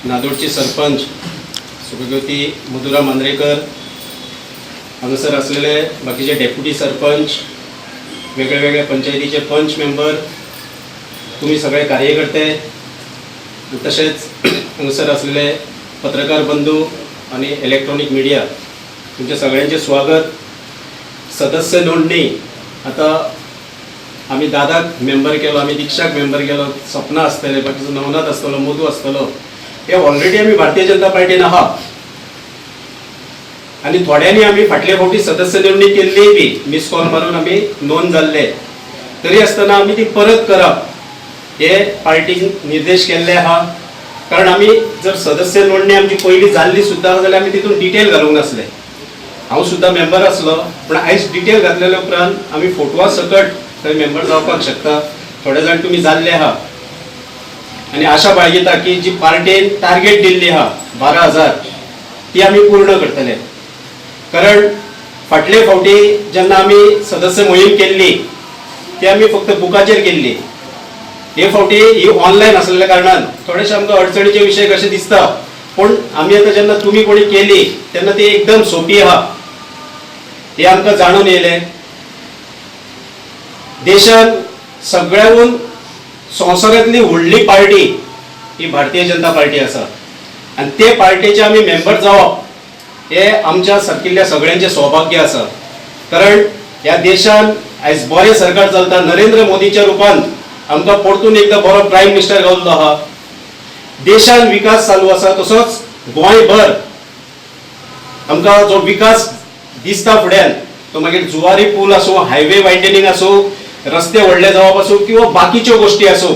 नादोडची सरपंच सुभज्योती मधुरा मांद्रेकर, हांगासर असलेले बाकीचे डेप्युटी सरपंच, वेगळ्या पंचायतीचे पंच मेंबर, तुम्ही सगळे कार्यकर्ते, तसेच हांगासर असलेले पत्रकार बंधू आणि इलेक्ट्रॉनिक मीडिया, तुमच्या सगळ्यांचे स्वागत. सदस्य नोंदणी आता आम्ही दादाक मेंबर केलो, आम्ही दीक्षाक मेंबर केलो, सपना आसतले, बाकीचो नवनाथ आसतलो, मधू आसतलो, हे ऑलरेडी आम्ही भारतीय जनता पार्टीन आहात आणि थोड्यांनी आम्ही फाटल्या फावटी सदस्य नोंदणी केल्ली बी, मिस कॉल मारून आम्ही नोंद जाल्ले, तरी आसतना आम्ही ती परत करप हे पार्टीन निर्देश केल्ले आहा. कारण आम्ही जर सदस्य नोंदणी आमची पहिली जाल्ली सुद्दां जाल्यार आम्ही तितून डिटेल घालूंक नासले. हांव सुद्दां मेंबर आसलो, पण आयज डिटेल घातलेल्या उपरांत आम्ही फोटवा सकट थंय मेंबर जावपाक शकता. थोडे जाण तुम्ही जाल्ले आहात आणि आशा बाळगिता की जी पार्टीन टार्गेट दिल्ली आहा 12,000 ती आम्ही पूर्ण करतले. कारण फाटले फावटी जेन्ना आम्ही सदस्य मोहीम केल्ली ती आम्ही फक्त बुकाचेर केल्ली, हे फावटी ही ऑनलायन आसलेल्या कारणान थोडेशे आमकां अडचणीचे विशय कशे दिसता, पण आम्ही आता जेन्ना तुम्ही कोणी केली तेन्ना ती एकदम सोपी आहा हे आमकां जाणून येयलें. देशान सगळ्यांहून संवसारांतली व्हडली पार्टी ही भारतीय जनता पार्टी आसा आणि ते पार्टीचे आम्ही मेंबर जावप हे आमच्या सारकिल्ल्या सगळ्यांचे सौभाग्य आसा. कारण ह्या देशान आयज बरें सरकार चलता, नरेंद्र मोदीच्या रुपान आमकां परतून एकदा बरो प्रायम मिनिस्टर गावल्लो आहा. देशान विकास चालू आसा, तसोच गोंयभर आमकां जो विकास दिसता फुड्यान, तो मागीर जुवारी पूल आसूं, हायवे वायडनिंग आसूं, रस्ते व्हडले जावप आसूं किंवा बाकीच्यो गोष्टी आसूं,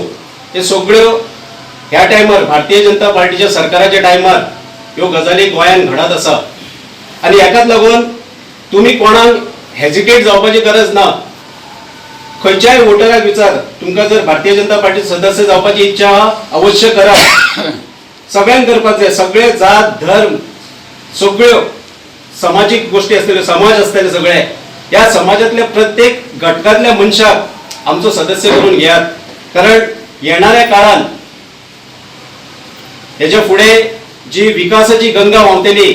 हे सगळ्यो ह्या टायमार भारतीय जनता पार्टीच्या सरकाराच्या टायमार ह्यो गजाली गोंयान घडत आसा. आणि हाकाच लागून तुम्ही कोणाक हेजिटेट जावपाची गरज ना. खंयच्याय वोटराक विचार, तुमकां जर भारतीय जनता पार्टी सदस्य जावपाची इच्छा आहा अवश्य करा. सगळ्यांक करपाक जाय. सगळे जात धर्म, सगळ्यो सामाजिक गोष्टी आसतल्यो, समाज आसतले सगळे, ह्या समाजातल्या प्रत्येक घटकातल्या मनशाक आमचो सदस्य करून घेयात. कारण येणाऱ्या काळान हेच्या फुडें जी विकासाची गंगा व्हांवतली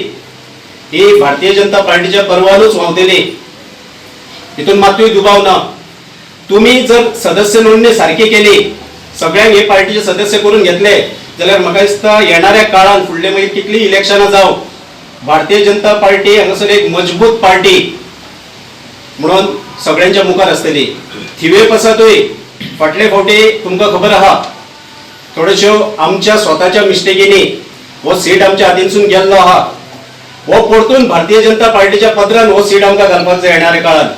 ही भारतीय जनता पार्टीच्या परवानूच व्हांवतली, हितून मात्तूय दुबाव ना. तुम्ही जर सदस्य नोंदणी सारखी केली, सगळ्यांक हे पार्टीचे सदस्य करून घेतले, जाल्यार म्हाका दिसता येणाऱ्या काळान फुडले मागीर कितली इलेक्शनां जावं, भारतीय जनता पार्टी हांगासर एक मजबूत पार्टी म्हणून सगळ्यांच्या मुखार आसतली. थिवे पसातूय फाटले फावटी तुमकां खबर आहा थोड्योश्यो आमच्या स्वताच्या मिस्टेकींनी हो सीट आमच्या हातींसून गेल्लो आहा. हो परतून भारतीय जनता पार्टीच्या पदरान हो सीट आमकां घालपाक जाय येणाऱ्या काळान.